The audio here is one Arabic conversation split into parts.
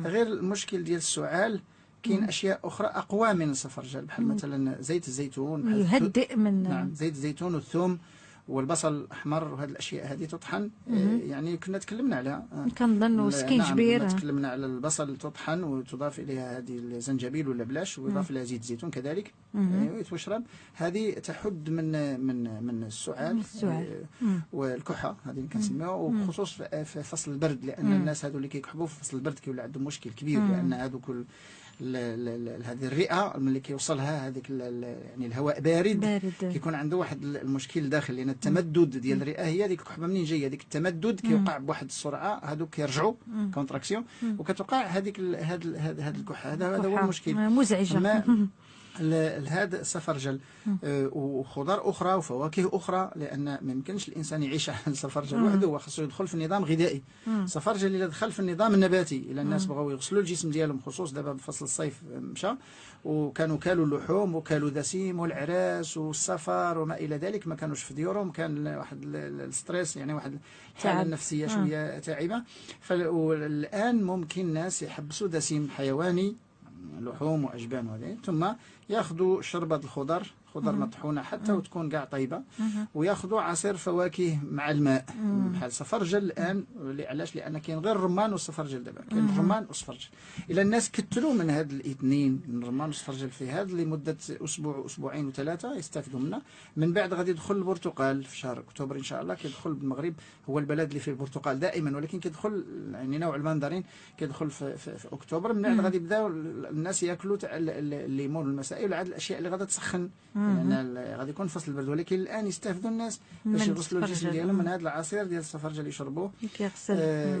غير المشكل ديال السعال، كاين اشياء اخرى اقوى من الصفرجل، بحال مثلا زيت الزيتون، بحال يهدئ من نعم زيت الزيتون والثوم والبصل الاحمر وهذه الاشياء هذه تطحن. يعني كنا تكلمنا عليها، كنظن وسكينجبير. نعم تكلمنا على البصل تطحن وتضاف اليها هذه الزنجبيل ولا بلاش، ويضاف لها زيت الزيتون كذلك وتشرب. هذه تحد من السعال والكحه، هذه كنسميوها، وبخصوص في فصل البرد، لان الناس هذو اللي كيكحبوا في فصل البرد كيولي عندهم مشكل كبير، لان هذوك هذه الرئه ملي كيوصلها هذيك يعني الهواء بارد كيكون عنده واحد المشكل داخل، لان التمدد ديال الرئه هي هذيك الكحبه منين جايه، هذيك التمدد كيوقع بواحد السرعه، هذوك كيرجعوا كونتراكسيون، وكتوقع هذيك هذا الكحه. هذا هو المشكل مزعجه. هذا الصفرجل وخضار اخرى وفواكه اخرى، لان ما يمكنش الانسان يعيش على الصفرجل وحده، هو خصو يدخل في النظام الغذائي. الصفرجل الا دخل في النظام النباتي، الا الناس بغاو يغسلوا الجسم ديالهم، خصوص دابا بفصل الصيف مشى وكانوا كالوا اللحوم وكالوا دسيم والعراس والسفر وما الى ذلك، ما كانوش في ديورهم، كان واحد الستريس، يعني واحد الحاله النفسيه شويه تعبه. فالان ممكن الناس يحبسوا دسيم حيواني، لحوم واجبان وهذه، ثم ياخذوا شربة الخضر، خضر مطحونه حتى وتكون كاع طيبه، وياخذوا عصير فواكه مع الماء بحال الصفرجل الان. علاش؟ لان كاين غير الرمان والصفرجل دابا، كاين الرمان والصفرجل. الا الناس كثروا من هاد الاثنين، من الرمان والصفرجل، في هذا لمده اسبوع اسبوعين وثلاثه يستافدوا منه. من بعد غادي يدخل البرتقال في شهر اكتوبر ان شاء الله، كيدخل بالمغرب، هو البلد اللي فيه البرتقال دائما، ولكن كيدخل يعني نوع المندرين كيدخل في اكتوبر. من بعد غادي يبداو الناس ياكلوا الليمون والمسائل وعاد الاشياء اللي غادا تسخن، يعني غادي يكون فصل البرد، ولكن الان يستافدوا الناس باش يغسلوا الجسم ديالهم من هذا العصير ديال الصفرجل يشربوه،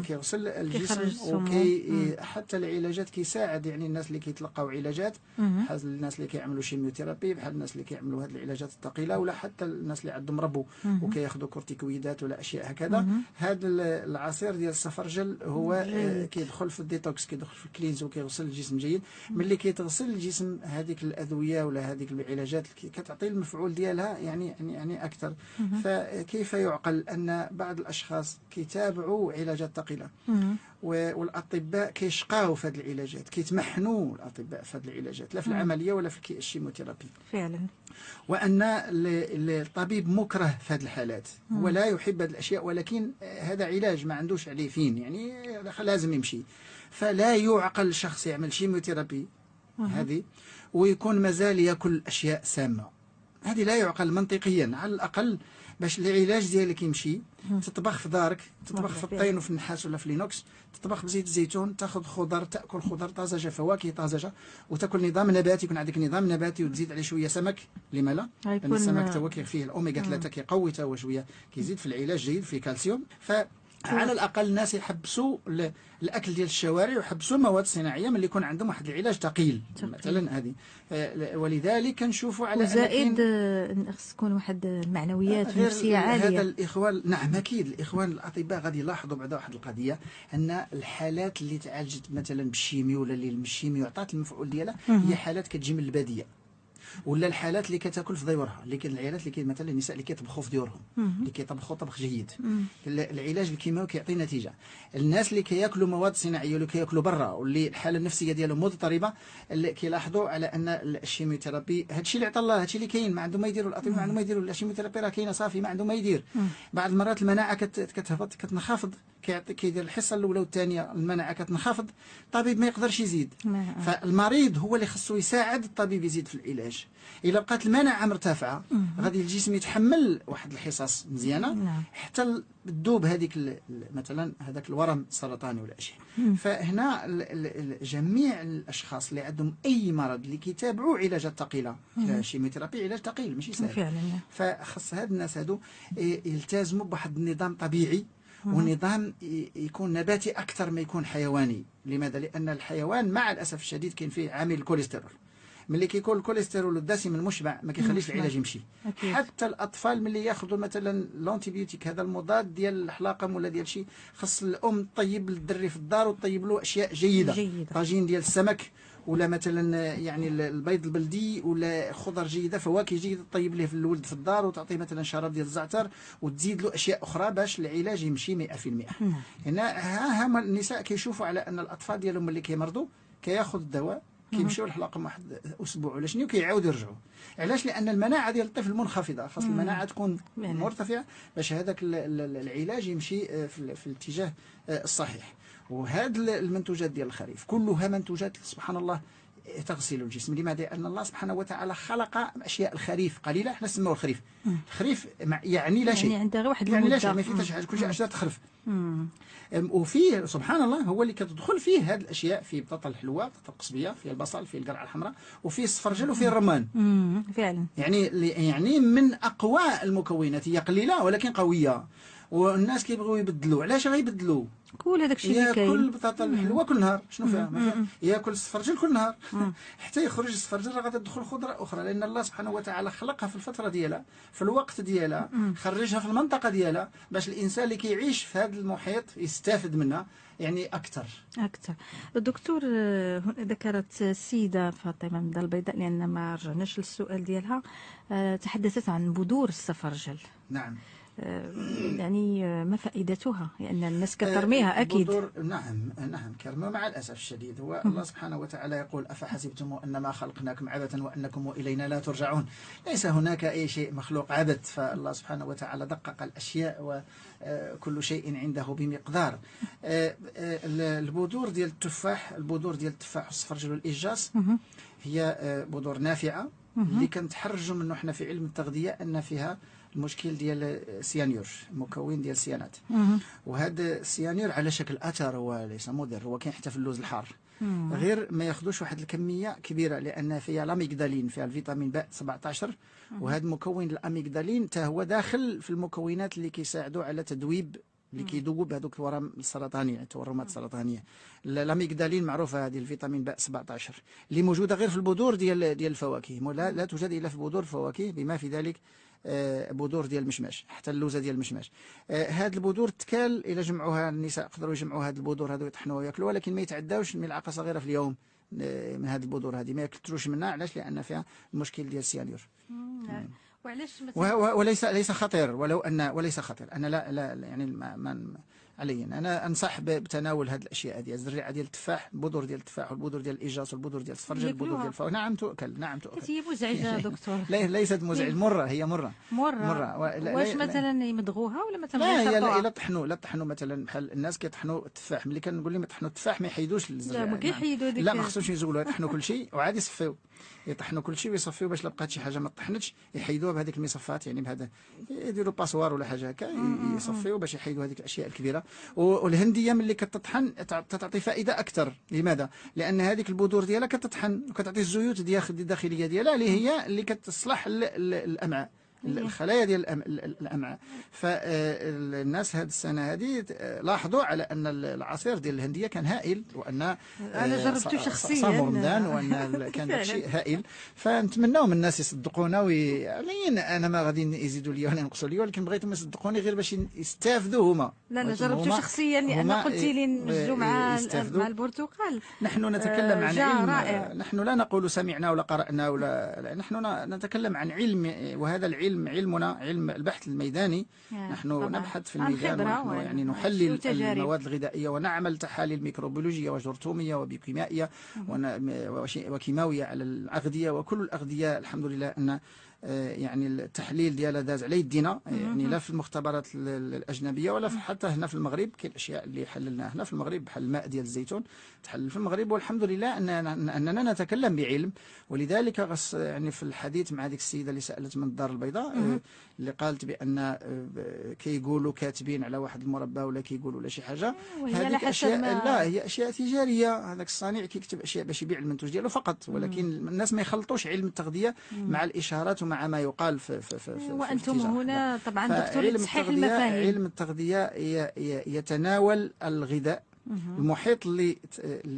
كيغسل الجسم. وكي حتى العلاجات كيساعد، يعني الناس اللي كيتلقاو علاجات، بحال الناس اللي كيعملوا شيميوثيرابي، بحال الناس اللي كيعملوا هذه العلاجات الثقيله، ولا حتى الناس اللي عندهم ربو وكياخذوا كورتيكويدات ولا اشياء هكذا. هذا العصير ديال الصفرجل هو كيدخل في الديتوكس، كيدخل في الكلينز وكيغسل الجسم جيد. ملي كيتغسل الجسم، هذيك الادويه ولا هذيك العلاجات كتعطي المفعول ديالها يعني اكثر. فكيف يعقل ان بعض الاشخاص كيتابعوا علاجات ثقيله، والاطباء كيشقاو في هذه العلاجات، كيتمحنوا الاطباء في هذه العلاجات، لا في العمليه ولا في الشيموثيرابي فعلا. وان الطبيب مكره في هذه الحالات، هو لا يحب هذه الاشياء، ولكن هذا علاج ما عندوش عليه فين، يعني لازم يمشي. فلا يعقل شخص يعمل شيموثيرابي هذه ويكون مازال ياكل اشياء سامه، هذه لا يعقل منطقيا. على الاقل باش العلاج ديالك يمشي، تطبخ في دارك، تطبخ في الطين وفي النحاس ولا في لينوكس، تطبخ بزيت الزيتون، تاخذ خضر، تاكل خضر طازجه، فواكه طازجه، وتاكل نظام نباتي، يكون عندك نظام نباتي، وتزيد عليه شويه سمك. لما لا؟ لان السمك توا فيه الاوميغا 3 كيقوي تا هو شويه، كيزيد في العلاج جيد، في كالسيوم. على الاقل الناس يحبسوا الاكل ديال الشوارع ويحبسوا المواد الصناعيه ملي يكون عندهم واحد العلاج ثقيل مثلا هذه. ولذلك كنشوفوا على زائد خص تكون واحد المعنويات النفسيه عاليه. هذا الاخوان، نعم اكيد الاخوان الاطباء غادي يلاحظوا بعد واحد القضيه، ان الحالات اللي تعالجت مثلا بالشيميو ولا اللي الشيميو عطات المفعول ديالها هي حالات كتجي من الباديه، ولا الحالات اللي كتاكل في ديورها، اللي كاين العيالات اللي مثلا النساء اللي كيطبخوا في ديورهم، اللي كيطبخوا طبخ جيد، العلاج الكيماوي كيعطي نتيجه. الناس اللي كياكلوا مواد صناعيه واللي كياكلوا برا واللي الحاله النفسيه ديالهم مضطربه، اللي كيلاحظوا على ان الشيميوثيرابي هادشي اللي عطى الله، هادشي اللي كاين، ما عنده ما يديروا الاطباء، ما عنده ما يديروا، الشيميوثيرابي راه كاينه صافي، ما عنده ما يدير. بعض المرات المناعه كتهبط، كتنخفض، كيدير الحصه الاولى والثانيه المناعه كتنخفض، الطبيب ما يقدرش يزيد. فالمريض هو اللي خصو يساعد الطبيب يزيد في العلاج. الا بقات المناعه مرتفعه غادي الجسم يتحمل واحد الحصص مزيانه حتى تذوب هذيك مثلا هذاك الورم السرطاني ولا شيء. فهنا جميع الاشخاص اللي عندهم اي مرض اللي كيتابعوا علاجات ثقيله، الشيميوثيرابي علاج ثقيل ماشي سهل، فخص هاد الناس هادو يلتزموا بواحد النظام طبيعي، ونظام يكون نباتي اكثر ما يكون حيواني. لماذا؟ لان الحيوان مع الاسف الشديد كاين فيه عامل الكوليسترول، ملي كيكون الكوليسترول الدسم المشبع ما كيخليش العلاج يمشي. أكيد. حتى الاطفال ملي ياخذوا مثلا لونتيبيوتيك، هذا المضاد ديال الحلاقم ولا ديال شي، خص الام طيب للدري في الدار وطيب له اشياء جيده، طاجين ديال السمك ولا مثلا يعني البيض البلدي ولا خضر جيده، فواكه جيده، طيب ليه في الولد في الدار وتعطيه مثلا شراب ديال الزعتر وتزيد له اشياء اخرى باش العلاج يمشي 100%. هنا هما النساء كيشوفوا على ان الاطفال ديالهم اللي كيمرضوا كياخذ الدواء، كيمشيو للحلاقه واحد اسبوع ولا شنو كيعاودوا يرجعوا. علاش؟ لان المناعه ديال الطفل منخفضه، خاص المناعه تكون مرتفعه باش هذاك العلاج يمشي في الاتجاه الصحيح. وهاد المنتوجات ديال الخريف كلها منتوجات سبحان الله تغسل الجسم. لماذا؟ لأن الله سبحانه وتعالى خلق أشياء الخريف قليلة، احنا نسموه الخريف. الخريف يعني لا شيء، يعني عنده غير واحد يعني لا شيء، ما فيه حتى شي حاجة، كل شيء أشجار تخرف. وفيه سبحان الله هو اللي كتدخل فيه هذه الأشياء، في بطاطا الحلوة، بطاطا القصبية، في البصل، في القرعة الحمراء، وفي الصفرجل، وفي الرمان. فعلا. يعني من أقوى المكونات، هي قليلة ولكن قوية. والناس كيبغيو يبدلوا، علاش غيبدلوا؟ كل هذاك الشيء اللي كاين، ياكل البطاطا الحلوه كل نهار، شنو فيها؟ ما فيها. ياكل الصفرجل كل نهار حتى يخرج الصفرجل راه غادي تدخل خضره اخرى، لان الله سبحانه وتعالى خلقها في الفتره ديالها، في الوقت ديالها، خرجها في المنطقه ديالها باش الانسان اللي كيعيش في هذا المحيط يستافد منها يعني اكثر. الدكتور ذكرت السيده فاطمه من البيضاء، لان ما رجعناش للسؤال ديالها، تحدثت عن بذور الصفرجل. نعم. يعني ما فائدتها؟ لأن الناس كترميها أكيد. نعم كرموا مع الأسف الشديد. هو الله سبحانه وتعالى يقول: أفحسبتم أنما خلقناكم عبثا وأنكم إلينا لا ترجعون. ليس هناك أي شيء مخلوق عبث، فالله سبحانه وتعالى دقق الأشياء وكل شيء عنده بمقدار. البذور ديال التفاح، البذور ديال التفاح والصفرجل والإجاص هي بذور نافعة اللي كنتحرجوا منه احنا في علم التغذية أن فيها المشكل ديال السيانور، مكون ديال السيانات. وهذا السيانور على شكل اثر، هو ليس مضر، هو كاين حتى في اللوز الحار، غير ما ياخذوش واحد الكميه كبيره، لان فيها لاميغدالين، فيها الفيتامين ب 17. وهذا المكون الاميغدالين حتى هو داخل في المكونات اللي كيساعدوا على تذويب، اللي كيذوب هذوك الورم السرطانيه، التورمات السرطانيه. الاميغدالين معروفه، هذه الفيتامين ب 17 اللي موجوده غير في البذور ديال الفواكه، لا توجد الا في بذور الفواكه، بما في ذلك بذور ديال المشماش، حتى اللوزه ديال المشماش. هاد البذور تكال الى جمعوها النساء يقدروا يجمعوا هاد البذور هذو يطحنوها وياكلوها، ولكن ما يتعداوش ملعقه صغيره في اليوم من هاد البذور هذه، ما ياكلوش منها. علاش؟ لان فيها المشكل ديال السيانور. وعلاش وليس خطير، وليس خطير. انا لا يعني ما علي، انا انصح بتناول هذه الاشياء هذه، الزريعه ديال التفاح، البذور ديال التفاح والبذور ديال الاجاص والبذور ديال الصفرجل والبذور ديال الفواكه. نعم تؤكل. هي مزعجه دكتور؟ ليست مزعجه، مرة هي مرة. واش مثلا يمضغوها ولا مثلا لا طحنوا مثلا بحال الناس كيطحنوا التفاح. ملي كنقول لهم يطحنوا التفاح ما يحيدوش الزريعه، لا ما كيحيدوا ديك، لا ما خصهمش يزولوا، يطحنوا كل شيء وعاد يصفيو، يطحنوا كل شيء ويصفيو باش لا بقات شي حاجه ما طحنتش يحيدوها بهذيك المصفات، يعني بهذا يديروا باسوار ولا حاجه هكا يصفيو باش يحيدوا هذيك الاشياء الكبيره. والهنديه ملي كتطحن تعطي فائده اكثر. لماذا؟ لان هذيك البذور ديالها كتطحن وكتعطي الزيوت الداخليه ديالها اللي كتصلح الامعاء، الخلايا ديال الامعاء. فالناس هذه السنه هذه لاحظوا على ان العصير ديال الهنديه كان هائل، وان انا جربته شخصيا صام رمضان، وان كان داك الشيء هائل. فنتمناو من الناس يصدقونا انا ما غادي يزيدوا لي ولا ينقصوا لي، ولكن بغيتهم يصدقوني غير باش يستافدوا هما. لا انا جربته شخصيا، لان قلت لي نمزجوا مع البرتقال. نحن نتكلم عن علم، نحن لا نقول سمعنا ولا قرأنا ولا نحن نتكلم عن علم، وهذا العلم علمنا علم البحث الميداني. نحن نبحث في الميدان، ونحن يعني نحلل المواد الغذائية ونعمل تحاليل ميكروبيولوجية وجرثومية وبيوكيمائية وكيماوية على الأغذية، وكل الأغذية الحمد لله أن يعني التحليل ديالها داز على يدينا، يعني لا في المختبرات الأجنبية ولا حتى هنا في المغرب. كاين الأشياء اللي حللناها هنا في المغرب بحال الماء ديال الزيتون تحلل في المغرب، والحمد لله أننا نتكلم بعلم. ولذلك غص يعني في الحديث مع هذيك السيدة اللي سألت من الدار البيضاء، اللي قالت بأن كيقولوا كاتبين على واحد المربى ولا كيقولوا ولا شي حاجة، هذيك أشياء لا هي أشياء تجارية. هذاك الصانع كيكتب أشياء باش يبيع المنتوج ديالو فقط، ولكن الناس ما يخلطوش علم التغذية مع الإشارات ومع ما يقال في وأنتم هنا طبعا دكتور تصحيح المفاهيم. علم التغذية يتناول الغذاء المحيط اللي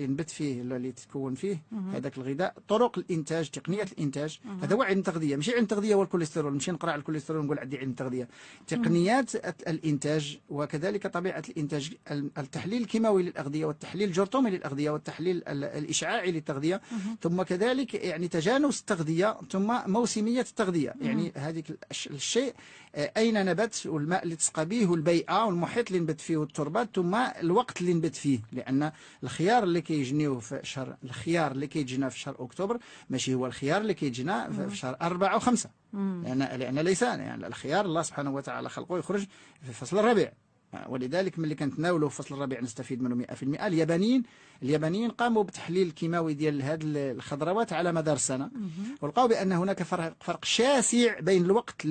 نبت فيه ولا اللي يتكون فيه هذاك الغذاء، طرق الانتاج، تقنيه الانتاج. هذا هو علم التغذيه، ماشي علم التغذيه هو الكوليسترول، نمشي نقرا على الكوليسترول ونقول عندي علم التغذيه. تقنيات الانتاج وكذلك طبيعه الانتاج، التحليل الكيماوي للاغذيه والتحليل الجرثومي للاغذيه والتحليل الاشعاعي للتغذيه، ثم كذلك يعني تجانس التغذيه، ثم موسميه التغذيه. يعني هذيك الشيء اين نبت، والماء اللي تسقى به، والبيئه والمحيط اللي نبت فيه، والتربه، ثم الوقت اللي نبت فيه. لان الخيار اللي كيجنيوه في شهر، الخيار اللي كيجينا في شهر اكتوبر ماشي هو الخيار اللي كيجينا في شهر 4 و5. لان ليس يعني الخيار الله سبحانه وتعالى خلقه يخرج في فصل الربيع، ولذلك ملي كنتناولوا في فصل الربيع نستفيد منه 100%. اليابانيين قاموا بتحليل الكيماوي ديال هذه الخضروات على مدار السنه، ولقاو بان هناك فرق شاسع بين الوقت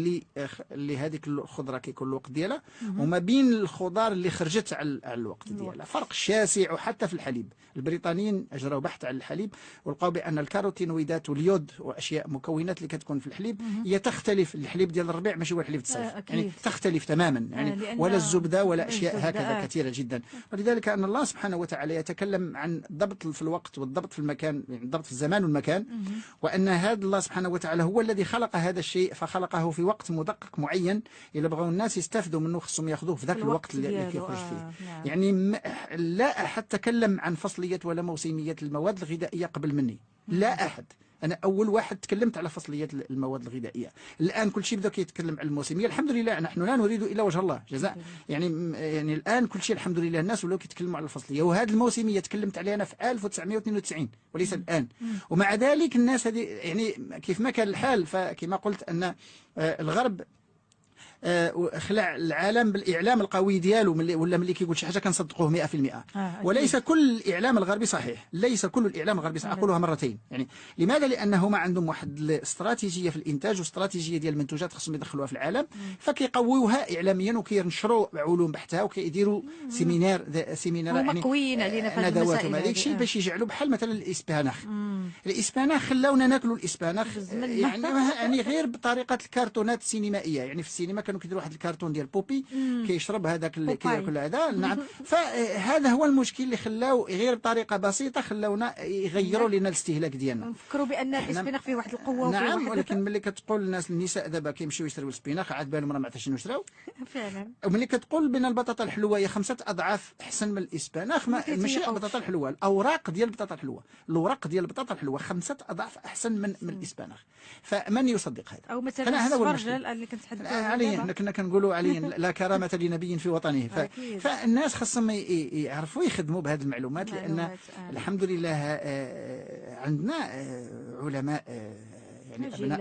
اللي هذيك الخضره كيكون الوقت ديالها، وما بين الخضار اللي خرجت على الوقت ديالها. فرق شاسع. وحتى في الحليب البريطانيين اجروا بحث على الحليب، ولقاو بان الكاروتينويدات واليود واشياء مكونات اللي كتكون في الحليب هي تختلف. الحليب ديال الربيع ماشي هو الحليب الصيف، يعني تختلف تماما، يعني ولا الزبده ولا اشياء هكذا كثيره جدا. ولذلك ان الله سبحانه وتعالى يتكلم عن الضبط في الوقت والضبط في المكان، يعني الضبط في الزمان والمكان، وان هذا الله سبحانه وتعالى هو الذي خلق هذا الشيء، فخلقه في وقت مدقق معين. الا بغوا الناس يستفدوا منه خصهم ياخذوه في ذاك الوقت اللي كيخرج فيه. يعني لا احد تكلم عن فصليه ولا موسميه المواد الغذائيه قبل مني، لا احد. انا اول واحد تكلمت على فصليه المواد الغذائيه. الان كل شيء بدا يتكلم على الموسميه، الحمد لله. نحن لا نريد الا وجه الله جزاء. يعني الان كل شيء الحمد لله الناس ولاو كيتكلموا على الفصليه، وهذه الموسميه تكلمت عليها انا في 1992 وليس الان. ومع ذلك الناس هذه يعني كيف ما كان الحال، فكما قلت ان الغرب خلع العالم بالاعلام القوي ديالو، ولا ملي كيقول شي حاجه كنصدقوه 100%. وليس كل الاعلام الغربي صحيح، ليس كل الاعلام الغربي صحيح. اقولها مرتين. يعني لماذا؟ لانه ما عندهم واحد الاستراتيجيه في الانتاج واستراتيجيه ديال المنتوجات خصهم يدخلوها في العالم، فكيقووها اعلاميا وكينشروا علوم بحثها وكيديروا سيمينار يعني مقويين علينا في هذه المسائل هذاك الشيء باش يجعلوا بحال مثلا الاسباناخ. الاسباناخ خلاونا ناكلوا الاسباناخ يعني غير بطريقه الكرتونات السينمائيه. يعني في السينما كانوا كيديروا واحد الكرتون ديال بوبي كيشرب هذاك كياكل هذا. نعم. فهذا هو المشكل اللي خلاو غير بطريقه بسيطه خلاونا يغيروا لنا الاستهلاك ديالنا. نفكروا بان الاسباناخ فيه واحد القوه. نعم. ولكن ملي كتقول الناس دابا كيمشيو يشريو السبيناخ عاد بالهم راه ما عرفتش شنو شراو فعلا. وملي كتقول بان البطاطا الحلوه هي 5 أضعاف احسن من الاسباناخ، ماشي البطاطا الحلوه، الاوراق ديال البطاطا الحلوه، الورق ديال البطاطا الحلوه 5 أضعاف احسن من الاسباناخ. فمن يصدق هذا؟ او مثلا السفرجل اللي كنتحدثوا عليه. حنا كنا كنقولوا عليه لا كرامه لنبي في وطنه. فالناس خاصهم يعرفوا يخدموا بهذه المعلومات، لان الحمد لله عندنا علماء يعني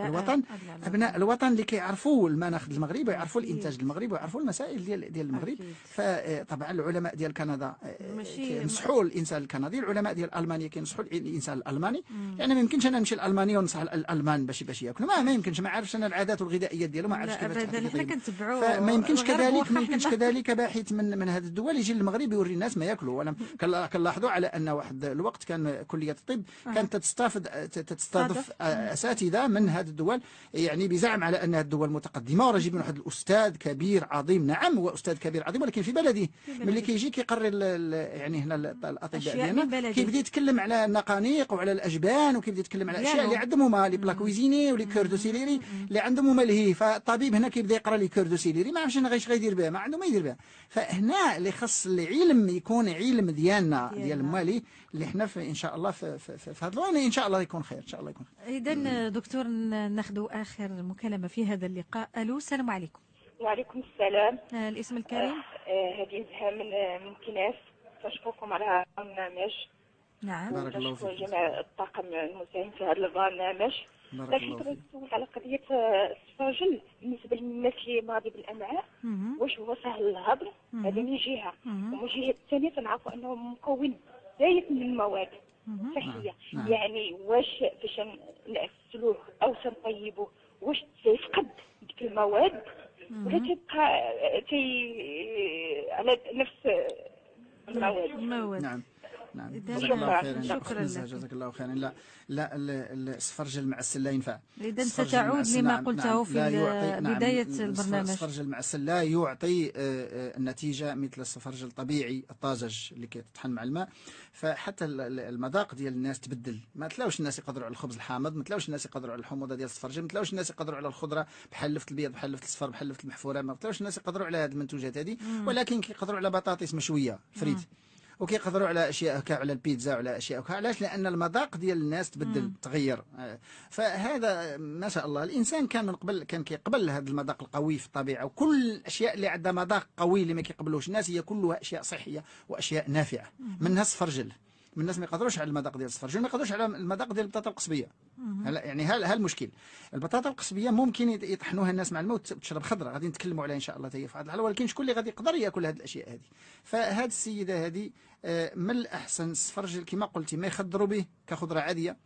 ابناء الوطن اللي كيعرفوا المناخ المغربي ويعرفوا الانتاج المغربي ويعرفوا المسائل ديال المغرب. فطبعا العلماء ديال كندا كينصحوا الانسان الكندي، العلماء ديال المانيا كينصحوا الانسان الالماني. يعني ما يمكنش انا نمشي لالمانيا ونصح الالمان باش ياكلوا، ما يمكنش. ما عارفش انا العادات والغذائيات ديالهم، ما عارفش كيفاش حنا كنتبعوا. فما يمكنش كذلك باحث من هذه الدول يجي للمغرب يوري الناس ما ياكلوا. ولا كنلاحظوا على ان واحد الوقت كان كليه الطب كانت تستضيف اساتذه من هذه الدول، يعني بزعم على انها الدول متقدمه، وراه جايبين واحد الاستاذ كبير عظيم. نعم هو استاذ كبير عظيم، ولكن في بلده ملي كيجي كيقرر يعني هنا الاطباء ديالنا كيبدا يتكلم على النقانيق وعلى الاجبان، وكيبدا يتكلم على الاشياء اللي عندهم هما لي بلا كويزيني ولي كوردو سيليري اللي عندهم هما لهي. فالطبيب هنا كيبدا يقرا لي كوردو سيليري، ما عرفش انا غيش غيدير بها، ما عنده ما يدير بها. فهنا اللي خص العلم يكون علم ديالنا ديال مالي اللي حنا ان شاء الله في هذا الوقت ان شاء الله يكون خير. ان شاء الله يكون خير. اذا دكتور ناخذ اخر مكالمه في هذا اللقاء. الو، السلام عليكم. وعليكم السلام. الاسم الكريم؟ هذه نزهه من كناس. تشكركم على البرنامج. نعم. بارك الله فيك. جميع الطاقم المساهم في هذا البرنامج. لكن كنت نسول على قضيه السفرجل بالنسبه للناس اللي مرضى بالامعاء، واش هو سهل الهضم؟ هذا من جهه، ومن جهه الثانيه تنعرفوا انه مكون زايد من المواد صحيه. يعني واش فاش نعسلوه او تنطيبوه واش تيفقد ديك المواد ولا تيبقى على نفس المواد؟ نعم. نعم جزاك الله خيرا. شكرا لك. جزاك الله خيرا. لا السفرجل المعسل لا ينفع. إذا ستعود لما قلته في بداية البرنامج. السفرجل المعسل لا يعطي النتيجة مثل السفرجل الطبيعي الطازج اللي كيطحن مع الماء. فحتى المذاق ديال الناس تبدل، ما تلاوش الناس يقدروا على الخبز الحامض، ما تلاوش الناس يقدروا على الحموضه ديال السفرجل، ما تلاوش الناس يقدروا على الخضره بحال لفت البيض بحال لفت الصفر بحال لفت المحفوره، ما تلاوش الناس يقدروا على هذه المنتوجات هذه، ولكن كيقدروا على بطاطس مشويه فريت، وكيقدروا على اشياء هكا، على البيتزا وعلى اشياء هكا. علاش؟ لان المذاق ديال الناس تبدل تغير. فهذا ما شاء الله الانسان كان من قبل كان كيقبل هذا المذاق القوي في الطبيعه، وكل الاشياء اللي عندها مذاق قوي اللي ما كيقبلوش الناس هي كلها اشياء صحيه واشياء نافعه، منها السفرجل. من الناس ما يقدروش على المذاق ديال السفرجل، ما يقدروش على المذاق ديال البطاطا القصبيه. يعني ها المشكل. البطاطا القصبيه ممكن يطحنوها الناس مع الماء وتشرب خضره، غادي نتكلموا عليها ان شاء الله في هذه الحلقه، ولكن شكون اللي غادي يقدر ياكل هذه الاشياء هذه؟ فهذه السيده هذه من الاحسن السفرجل كما قلتي ما يخضروا به كخضره عاديه،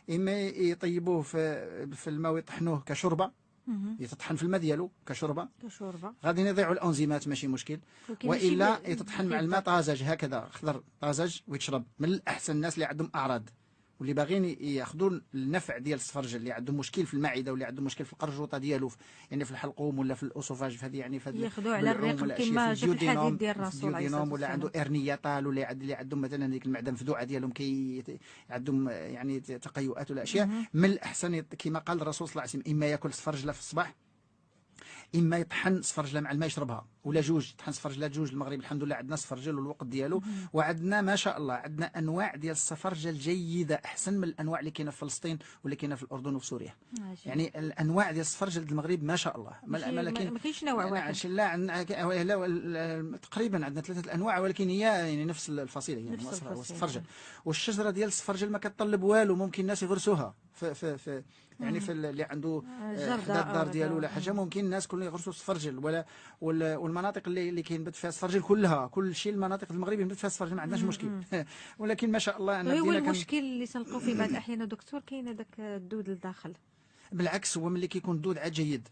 اما يطيبوه في الماء ويطحنوه كشوربه، يتطحن في الماء ديالو كشوربه غادي يضيعوا الانزيمات ماشي مشكل، والا يتطحن مع الماء طازج هكذا خضر طازج ويتشرب. من الاحسن الناس اللي عندهم اعراض واللي باغيين ياخذوا النفع ديال السفرجل، اللي عندهم مشكل في المعده واللي عندهم مشكل في القرجوطه ديالو، يعني في الحلقوم ولا في الاسوفاج، في هذه يعني في ياخذوا على الريق كما جا في الحديث ديال الرسول عليه الصلاه والسلام، ولا عنده ارنيه طال، ولا اللي عندهم مثلا ديك المعده مفدوعه ديالهم عندهم يعني تقيؤات ولا اشياء. من الاحسن كما قال الرسول صلى الله عليه وسلم اما ياكل سفرجله في الصباح، اما يطحن سفرجله مع الماء يشربها، ولا جوج طحن سفرجله جوج. المغرب الحمد لله عندنا سفرجل والوقت ديالو، وعندنا ما شاء الله عندنا انواع ديال السفرجل جيده احسن من الانواع اللي كاينه في فلسطين واللي كاينه في الاردن وفي سوريا. يعني الانواع ديال السفرجل المغرب ما شاء الله ما كاينش نوع واحد. لا تقريبا عندنا 3 انواع، ولكن هي يعني نفس الفصيله، يعني السفرجل. والشجره ديال السفرجل ما كتطلب والو، ممكن الناس يغرسوها في يعني في اللي عنده حدا الدار ديالو ولا حاجه، ممكن الناس كلهم يغرسوا السفرجل. والمناطق اللي كينبت فيها السفرجل كلها، كل شيء المناطق المغرب ينبت فيها السفرجل ما عندناش مشكل. ولكن ما شاء الله انا هو المشكل اللي تلقاو فيه بعض الاحيان دكتور كاين داك الدود لداخل. بالعكس هو ملي كيكون الدود عاد جيد،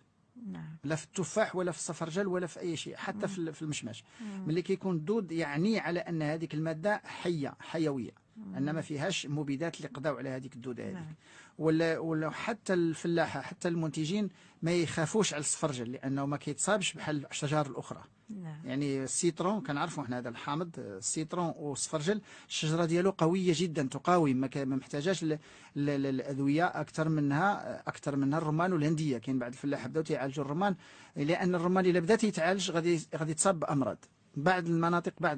نعم، لا في التفاح ولا في السفرجل ولا في اي شيء، حتى في المشماش. ملي كيكون الدود يعني على ان هذيك الماده حيويه، ان ما فيهاش مبيدات اللي قضاو على هذيك الدوده هذيك. ولا حتى الفلاحه حتى المنتجين ما يخافوش على السفرجل لانه ما كيتصابش بحال الاشجار الاخرى. يعني السيترون كنعرفوا احنا هذا الحامض، السيترون والسفرجل الشجره ديالو قويه جدا تقاوم، ما محتاجاش الادويه اكثر منها الرمان والهنديه. كاين بعض الفلاحه بداو تيعالجوا الرمان، لان الرمان الا بدا تيتعالج غادي تصاب بامراض. بعض المناطق بعض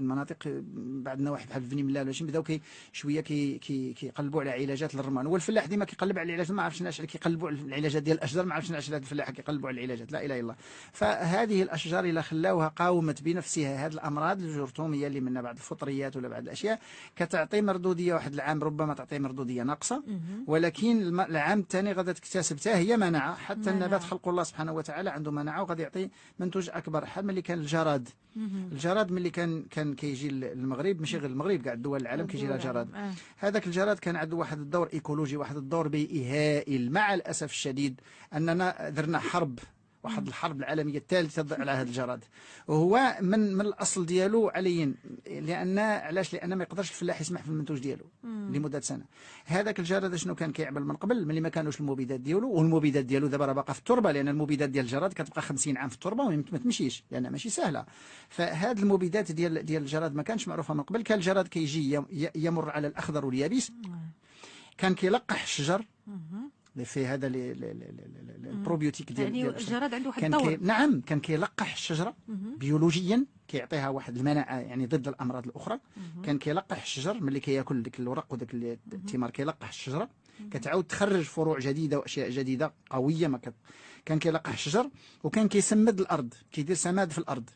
النواحي بحال فني ملال ولا شي بداو شويه كيقلبوا على علاجات للرمان، والفلاح ديما كيقلب على العلاجات، ما عرفتش علاش كيقلبوا على العلاجات ديال الاشجار، ما عرفتش علاش هاد الفلاحه كيقلبوا على العلاجات، لا اله الا الله. فهذه الاشجار الا خلاوها قاومت بنفسها هذه الامراض الجرثوميه اللي منها بعض الفطريات ولا بعض الاشياء، كتعطي مردوديه واحد العام، ربما تعطي مردوديه ناقصه، ولكن العام الثاني غادا تكتسب حتى هي مناعه. حتى النبات خلق الله سبحانه وتعالى عنده مناعه وغادي يعطي منتوج اكبر. بحال ملي كان الجراد ملي كان كيجي المغرب، ماشي غير المغرب كاع دول العالم كيجي لها جراد. هذاك الجراد كان عنده واحد الدور ايكولوجي، واحد الدور بيئي هائل. مع الاسف الشديد اننا درنا واحد الحرب العالميه الثالثه على هذا الجراد، وهو من الاصل ديالو عليا. علاش؟ لان ما يقدرش الفلاح يسمح في المنتوج ديالو لمده سنه. هذاك الجراد شنو كان كيعمل من قبل؟ ملي ما كانوش المبيدات ديالو، والمبيدات ديالو دابا راه باقا في التربه، لان المبيدات ديال الجراد كتبقى 50 عام في التربه وما تمشيش لانها ماشي سهله. فهاد المبيدات ديال الجراد ما كانش معروفه من قبل. كان الجراد كيجي يمر على الاخضر واليابس، كان كيلقح الشجر في هذا البروبيوتيك يعني الجراد عنده واحد الدور. نعم، كان كيلقح الشجره بيولوجيا، كيعطيها واحد المناعه يعني ضد الامراض الاخرى. كان كيلقح الشجر ملي كياكل ديك الورق وداك الثمار، كيلقح الشجره كتعاود تخرج فروع جديده واشياء جديده قويه. كان كيلقح الشجر، وكان كيسمد الارض، كيدير سماد في الارض.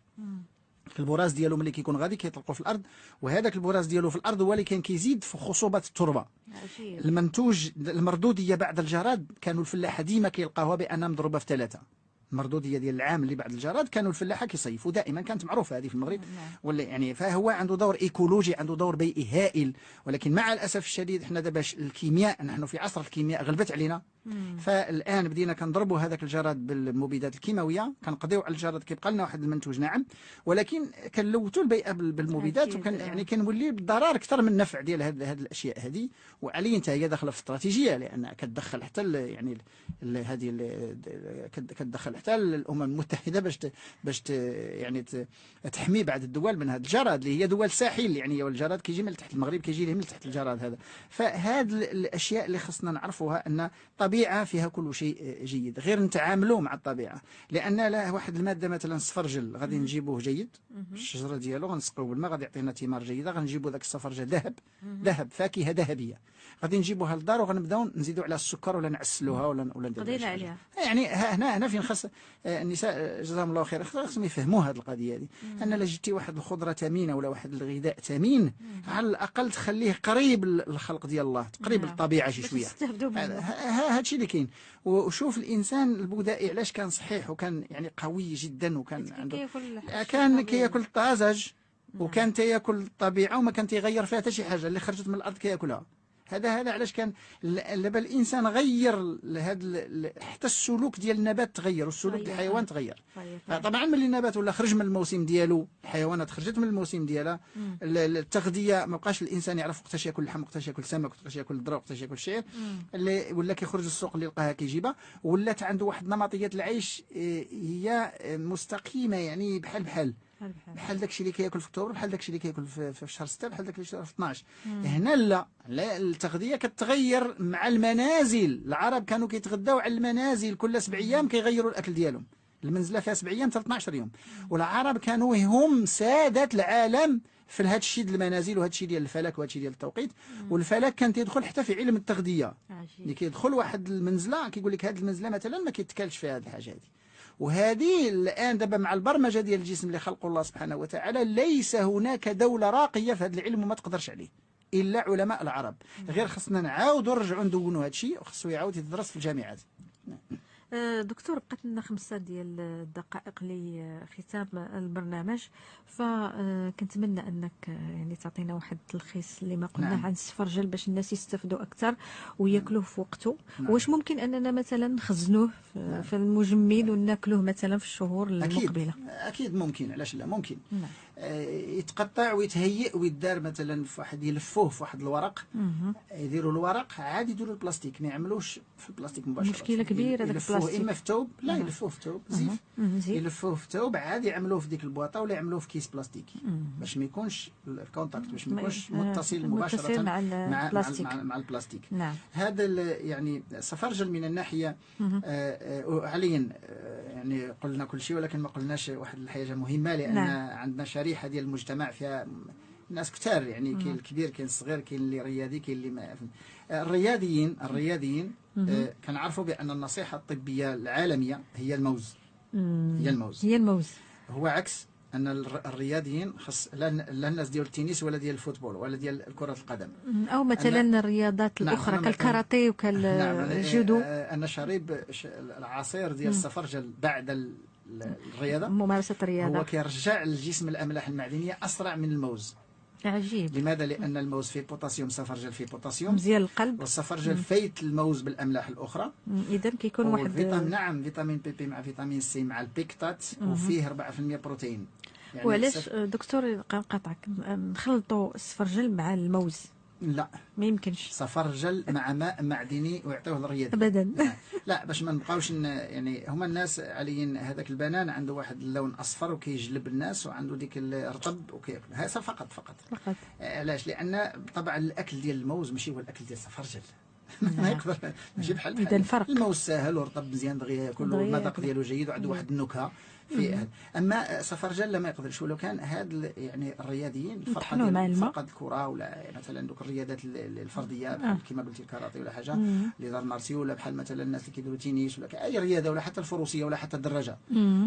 البراز ديالو ملي كيكون غادي كيطلقوا في الارض، وهذاك البراز ديالو في الارض هو اللي كان كيزيد في خصوبه التربه. المنتوج المردوديه بعد الجراد كانوا الفلاحه ديما كيلقاوها بانها مضروبه في 3. المردوديه ديال العام اللي بعد الجراد كانوا الفلاحه كيصيفوا دائما، كانت معروفه هذه في المغرب ولا يعني. فهو عنده دور ايكولوجي، عنده دور بيئي هائل. ولكن مع الاسف الشديد احنا دابا الكيمياء، نحن في عصر الكيمياء غلبت علينا، فالان بدينا كنضربوا هذاك الجراد بالمبيدات الكيماويه، كنقضيو على الجراد كيبقى لنا واحد المنتوج ناعم، ولكن كنلوثوا البيئه بالمبيدات، وكان يعني كنولي بالضرر اكثر من النفع ديال هذه الاشياء هذه. وعلي انت هي داخله في استراتيجيه، لان كتدخل حتى يعني هذه كتدخل حتى الامم المتحده باش يعني تحمي بعض الدول من هذا الجراد اللي هي دول الساحل، يعني والجراد كيجي من تحت المغرب، كيجي من تحت الجراد هذا. فهاد الاشياء اللي خصنا نعرفوها، ان الطبيعه فيها كل شيء جيد، غير نتعاملوا مع الطبيعه. لان لا واحد الماده مثلا الصفرجل غادي نجيبوه جيد، الشجره ديالو غنسقيوه بالماء، غادي يعطينا ثمار جيده، غنجيبوا ذاك الصفرجل ذهب فاكهه ذهبيه، غادي نجيبوها للدار وغنبداو نزيدوا عليها السكر ولا نعسلوها ولا نديروا عليها. يعني هنا فين خاص النساء جزاهم الله خير خصهم يفهموا هذه القضيه هذه، ان لا جبتي واحد الخضره ثمينه ولا واحد الغذاء ثمين، على الاقل تخليه قريب للخلق ديال الله، قريب للطبيعه شي شويه. هذا الشيء اللي كاين. وشوف الانسان البدائي علاش كان صحيح وكان يعني قوي جدا، وكان عنده كان كياكل الطازج، وكان تياكل الطبيعه وما كان تيغير فيها حتى شي حاجه اللي خرجت من الارض كياكلها. هذا علاش كان دابا الانسان غير هذا حتى السلوك ديال النبات تغير، والسلوك ديال الحيوان تغير. طبعا ملي النبات ولا خرج من الموسم ديالو، الحيوانات خرجت من الموسم ديالها، التغذيه ما بقاش الانسان يعرف وقتاش ياكل اللحم، وقتاش ياكل السمك، وقتاش ياكل الذره، وقتاش ياكل الشعير، اللي ولا كيخرج للسوق اللي يلقاها كيجيبها، ولات عنده واحد نمطيات العيش هي مستقيمه، يعني بحال داكشي اللي كياكل في اكتوبر، بحال داكشي اللي كياكل في شهر 6، بحال داكشي اللي كياكل في 12. هنا لا التغذيه كتغير مع المنازل. العرب كانوا كيتغداو على المنازل، كل 7 ايام كيغيروا الاكل ديالهم، المنزله فيها 7 ايام حتى 12 يوم. والعرب كانوا هم سادات العالم في هذا الشيء ديال المنازل، وهذا الشيء ديال الفلك، وهذا الشيء ديال التوقيت. والفلك كان تيدخل حتى في علم التغذيه، اللي كيدخل واحد المنزله كيقول لك هذه المنزله مثلا ما كيتكالش فيها هذه الحاجه هذه. وهذه الآن دابا مع البرمجة ديال الجسم اللي خلقه الله سبحانه وتعالى، ليس هناك دولة راقية في هذا العلم وما تقدرش عليه إلا علماء العرب. غير خصنا نعاودوا نرجعوا ندونوا هذا الشيء، وخصو يعاود يتدرس في الجامعات. دكتور، بقات لنا 5 ديال الدقائق لختام البرنامج، فكنتمنى انك يعني تعطينا واحد التلخيص اللي ما قلناه عن السفرجل باش الناس يستافدوا اكثر وياكلوه في وقته. واش ممكن اننا مثلا نخزنوه في المجمد وناكلوه مثلا في الشهور المقبله؟ اكيد ممكن، علاش لا ممكن. يتقطع ويتهيئ ويدار مثلا في واحد، يلفوه في واحد الورق، يديروا الورق عادي، يديروا البلاستيك، ما يعملوش في البلاستيك مباشره. مشكله كبيره هذاك البلاستيك. اما في ثوب، لا يلفوه في ثوب زيف، يلفوه في ثوب عادي، يعملوه في ديك البواطه ولا يعملوه في كيس بلاستيكي باش ما يكونش الكونتاكت، باش ما يكونش متصل مباشره مع البلاستيك. نعم. هذا يعني السفرجل من الناحيه حاليا يعني قلنا كل شيء، ولكن ما قلناش واحد الحاجه مهمه، لان عندنا شريحه ديال المجتمع فيها ناس كثار، يعني كاين الكبير كاين الصغير، كاين اللي رياضي كاين اللي ما. الرياضيين كنعرفوا بان النصيحه الطبيه العالميه هي الموز. هي الموز هو عكس ان الرياضيين خص لا الناس ديال التنس ولا ديال الفوتبول ولا ديال كره القدم، او مثلا الرياضات الاخرى كالكاراتيه وكالجودو. انا شريب العصير ديال السفرجل بعد الرياضه، ممارسه الرياضه، هو كيرجع للجسم الاملاح المعدنيه اسرع من الموز. عجيب. لماذا؟ لان الموز فيه بوتاسيوم، السفرجل فيه بوتاسيوم مزيان القلب، والسفرجل فايت الموز بالاملاح الاخرى. اذا كيكون واحد فيتامين بي مع فيتامين سي مع البيكتات، وفيه 4% بروتين. يعني وعلاش دكتور قاطعك نخلطوا السفرجل مع الموز؟ لا ما يمكنش. سفرجل مع ماء معدني ويعطيوه للرياضي ابدا. لا باش ما نبقاوش يعني هما الناس عليين هذاك البنان عنده واحد اللون اصفر وكيجلب الناس، وعنده ديك الرطب وكياكل هذا فقط. علاش؟ لان طبعا الاكل ديال الموز ماشي هو الاكل ديال السفرجل. ما يقدر ماشي بحال الموز ساهل ورطب مزيان دغيا ياكل، والمذاق ديالو جيد وعنده واحد النكهه في اما سفرجل ما يقدرش. ولو كان هاد يعني الرياضيين الفرقه ديال فرقه الكره ولا مثلا دوك الرياضات الفرديه بحال كما قلتي الكاراتيه ولا حاجه اللي دار مارسيو، ولا بحال مثلا الناس اللي كيديروا تنس ولا اي رياضه، ولا حتى الفروسيه ولا حتى الدراجه،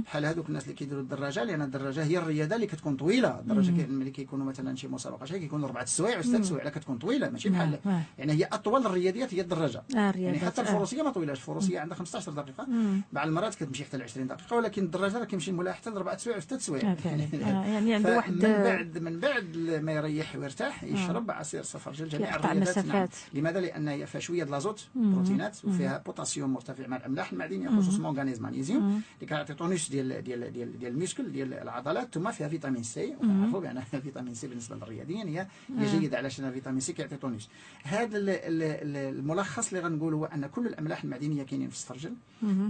بحال هذوك الناس اللي كيديروا الدراجه، لان الدراجه هي الرياضه اللي كتكون طويله. الدراجه ملي كيكونوا مثلا شي مسابقه شي كيكونوا 4 سوايع و6 سوايع، كتكون طويله ماشي بحال يعني هي اطول الرياضيات هي الدراجه. يعني حتى الفروسيه ما طويلاش، الفروسيه عندها 15 دقيقه، بعض المرات كتمشي حتى ل 20 دقيقه، ولكن الدراجه كيمشي الملاح حتى 4 سوايع 6 سوايع. يعني عنده واحد من بعد ما يريح ويرتاح يشرب عصير الصفرجل جميع الرياضات. نعم. لماذا؟ لان هي فيها شويه د لازوت بروتينات وفيها بوتاسيوم مرتفع مع الاملاح المعدنيه خصوصا مونغانيز مغنيسيوم اللي كيعطي تونس ديال الميسكل ديال العضلات. ثم فيها فيتامين سي وكنعرفوا بان فيتامين سي بالنسبه للرياضيين هي جيده علاش فيتامين سي كيعطي تونس. هذا الملخص اللي غنقول هو ان كل الاملاح المعدنيه كاينين في الصفرجل.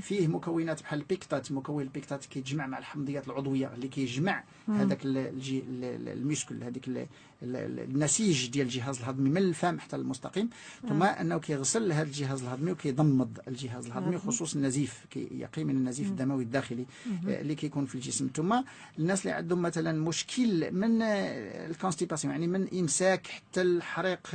فيه مكونات بحال البيكتات. مكون البيكتات كيتجمع مع الحمضيات العضويه اللي كيجمع هذاك الميسكل هذيك النسيج ديال الجهاز الهضمي من الفم حتى المستقيم. ثم انه كيغسل هذا الجهاز الهضمي وكيضمد الجهاز الهضمي خصوص النزيف كيقي من النزيف الدموي الداخلي اللي كيكون في الجسم. ثم الناس اللي عندهم مثلا مشكل من الكونستيباسيون يعني من امساك حتى الحريق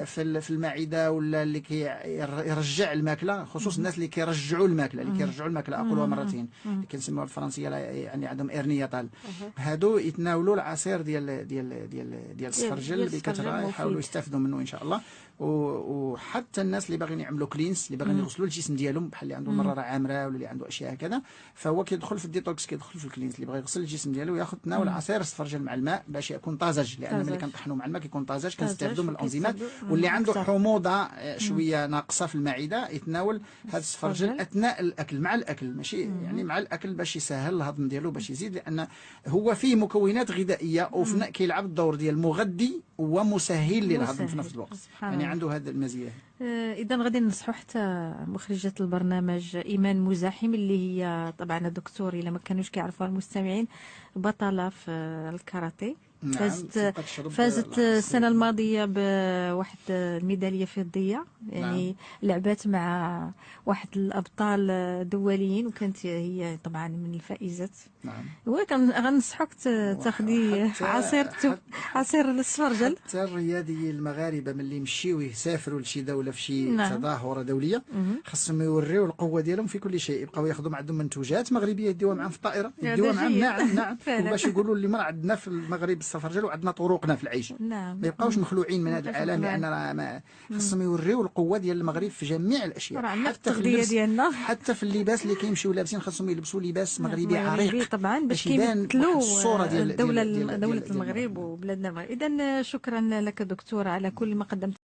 في المعده ولا اللي كيرجع الماكله خصوص الناس اللي كيرجعوا الماكله اقولها مرتين اللي كنسموها بالفرنسيه يعني عندهم ارنيه طال. هادو يتناولوا العصير ديال الصفرجل بكثره يحاولوا يستافدوا منه ان شاء الله. وحتى الناس اللي باغيين يعملوا كلينس اللي باغيين يغسلوا الجسم ديالهم بحال اللي عنده مراره عامره ولا اللي عنده اشياء هكذا فهو كيدخل في الديتوكس كيدخل في الكلينس. اللي بغى يغسل الجسم ديالو ياخذ تناول عصير الصفرجل مع الماء باش يكون طازج لان ملي كنطحنوا مع الماء كيكون طازج كنستافدوا من الانزيمات. واللي عنده حموضه شويه ناقصه في المعده يتناول هذا الصفرجل اثناء الاكل مع الاكل ماشي يعني مع الاكل باش يسهل الهضم ديالو باش يزيد لان هو فيه مكونات غذائيه وفي كيلعب الدور ديال مغذي ومسهل للهضم في نفس الوقت. يعني عنده هذه المزيه. اذا غادي ننصحوا حتى مخرجه البرنامج ايمان مزاحم اللي هي طبعا دكتور الا ما كانوش كيعرفوها المستمعين بطله في الكاراتيه. فازت السنه الماضيه بواحد الميداليه فضيه يعني لعبات مع واحد الابطال دوليين وكانت هي طبعا من الفائزات. غنصحوك تاخذي عصير الصفرجل. حتى الرياضيين المغاربه ملي يمشيو يسافروا لشي دوله في شي تظاهره دوليه خاصهم يوريو القوه ديالهم في كل شيء. يبقاو ياخذوا عندهم منتوجات مغربيه يديوها معهم في الطائره يديوها معهم. نعم وباش يقولوا اللي عندنا في المغرب الصفرجل وعندنا طرقنا في العيش. ما يبقاوش مخلوعين من هذا العالم لان خاصهم يوريو القوه ديال المغرب في جميع الاشياء. حتى في اللبس ديالنا حتى في اللباس اللي كيمشيو لابسين خاصهم يلبسوا لباس مغربي عريق طبعا باش كيمثلوا الصوره ديال دوله المغرب وبلادنا المغرب. اذا شكرا لك دكتور على كل ما قدمت.